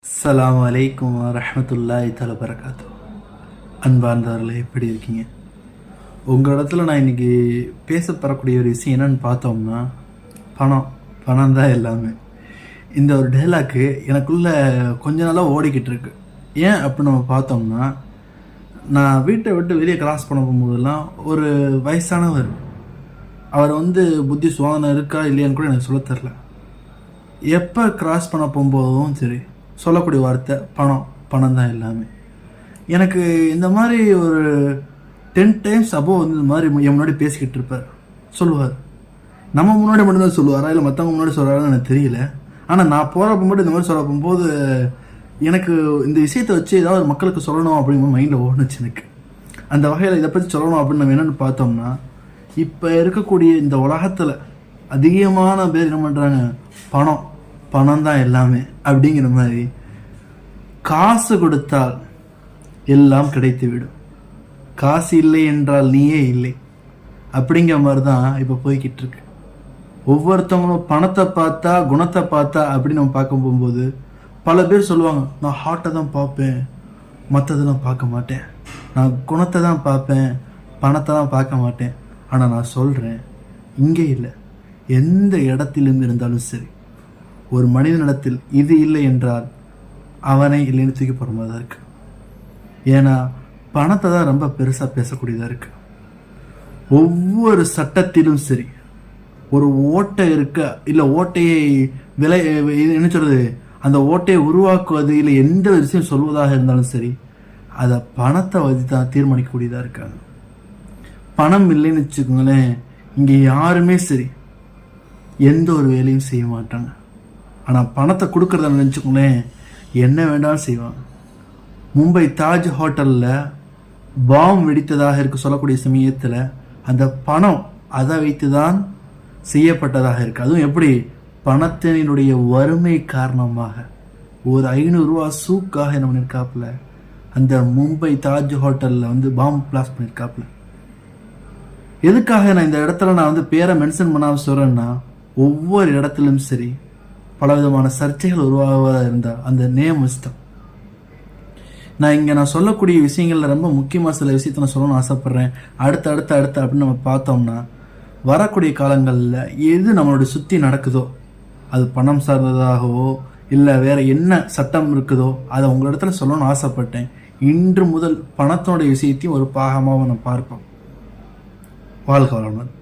அஸ்ஸலாமு அலைக்கும் வரஹ்மத்துல்லாஹி தஆலா பரகாத்து. அன்பார்ந்தவர்களே, எப்படி இருக்கீங்க? உங்கள் இடத்துல நான் இன்றைக்கி பேசப்படக்கூடிய ஒரு விஷயம் என்னென்னு பார்த்தோம்னா, பணம் தான் எல்லாமே. இந்த ஒரு டைலாக்கு எனக்குள்ளே கொஞ்ச நாளாக ஓடிக்கிட்டு இருக்கு. ஏன் அப்படின்னு நம்ம பார்த்தோம்னா, நான் வீட்டை விட்டு வெளியே கிராஸ் பண்ண போகும்போதெல்லாம் ஒரு வயசானவர், அவர் புத்தி சுவாதனம் இருக்கா இல்லையான்னு கூட எனக்கு சொல்ல தெரில. எப்போ கிராஸ் பண்ண போகும்போதும் சரி சொல்லக்கூடிய வார்த்தை பணம் தான் எல்லாமே. எனக்கு இந்த மாதிரி ஒரு 10 டைம்ஸ் அபோவ் இந்த மாதிரி என் முன்னாடி பேசிக்கிட்டு இருப்பார், சொல்லுவார். நம்ம முன்னாடி மட்டும்தான் சொல்லுவாரா இல்லை மற்றவங்க முன்னாடி சொல்கிறாருன்னு எனக்கு தெரியல. ஆனால் நான் போகிறப்ப மட்டும் இந்த மாதிரி சொல்ல போகும்போது எனக்கு இந்த விஷயத்தை வச்சு ஏதாவது ஒரு மக்களுக்கு சொல்லணும் அப்படிங்கிற மைண்டில் ஓடுனுச்சு எனக்கு. அந்த வகையில் இதை பற்றி சொல்லணும் அப்படின்னு நம்ம என்னென்னு பார்த்தோம்னா, இப்போ இருக்கக்கூடிய இந்த உலகத்தில் அதிகமான பேர் என்ன பண்ணுறாங்க, பணம் தான் எல்லாமே அப்படிங்கிற மாதிரி. காசு கொடுத்தால் எல்லாம் கிடைத்துவிடும், காசு இல்லை என்றால் நீயே இல்லை அப்படிங்கிற மாதிரி தான் இப்போ போய்கிட்டு இருக்கு. ஒவ்வொருத்தவங்களும் பணத்தை பார்த்தா குணத்தை பார்த்தா அப்படின்னு நம்ம பார்க்க போகும்போது பல பேர் சொல்லுவாங்க, நான் ஹார்ட்டை தான் பார்ப்பேன், மற்றதெல்லாம் பார்க்க மாட்டேன், நான் குணத்தை தான் பார்ப்பேன், பணத்தை தான் பார்க்க மாட்டேன். ஆனால் நான் சொல்கிறேன், இங்கே இல்லை, எந்த இடத்திலிருந்து இருந்தாலும் சரி, ஒரு மனிதனிடத்தில் இது இல்லை என்றால் அவனை இல்லைன்னு தூக்கி போகிற மாதிரி தான் இருக்குது. ஏன்னா பணத்தை தான் ரொம்ப பெருசாக பேசக்கூடியதாக இருக்குது. ஒவ்வொரு சட்டத்திலும் சரி, ஒரு ஓட்டை இருக்க இல்லை ஓட்டையை என்ன சொல்கிறது, அந்த ஓட்டையை உருவாக்குவது இல்லை எந்த விஷயம் சொல்வதாக இருந்தாலும் சரி, அதை பணத்தை வச்சு தான் தீர்மானிக்கக்கூடியதாக இருக்காங்க. பணம் இல்லைன்னு வச்சுக்கோங்களேன், இங்கே யாருமே சரி எந்த ஒரு வேலையும் செய்ய மாட்டாங்க. ஆனால் பணத்தை கொடுக்குறத நினச்சிக்கோங்களேன், என்ன வேண்டாலும் செய்வாங்க. மும்பை தாஜ் ஹோட்டலில் பாம் வெடித்ததாக இருக்க சொல்லக்கூடிய சமயத்தில் அந்த பணம் அதை வைத்து தான் செய்யப்பட்டதாக இருக்குது. அதுவும் எப்படி, பணத்தினுடைய வறுமை காரணமாக ஒரு 500 ரூபா சூக்காக என்ன பண்ணியிருக்காப்புல, அந்த மும்பை தாஜ் ஹோட்டலில் பாம் பிளாஸ்ட் பண்ணியிருக்காப்புல. எதுக்காக நான் இந்த இடத்துல நான் பேரை மென்ஷன் பண்ணாமல் சொல்கிறேன்னா, ஒவ்வொரு இடத்துலையும் சரி பலவிதமான சர்ச்சைகள் உருவாகுவதாக இருந்தால் அந்த நேம் இஷ்டம். நான் சொல்லக்கூடிய விஷயங்களில் ரொம்ப முக்கியமாக சில விஷயத்தை நான் சொல்லணும்னு ஆசைப்பட்றேன். அடுத்து அப்படின்னு நம்ம பார்த்தோம்னா, வரக்கூடிய காலங்களில் எது நம்மளுடைய சுற்றி நடக்குதோ, அது பணம் சார்ந்ததாகவோ இல்லை வேறு என்ன சட்டம் இருக்குதோ அதை உங்கள் இடத்துல சொல்லணும்னு ஆசைப்பட்டேன். இன்று முதல் பணத்தினுடைய விஷயத்தையும் ஒரு பாகமாக நம்ம பார்ப்போம். வாழ்க வளமுடன்.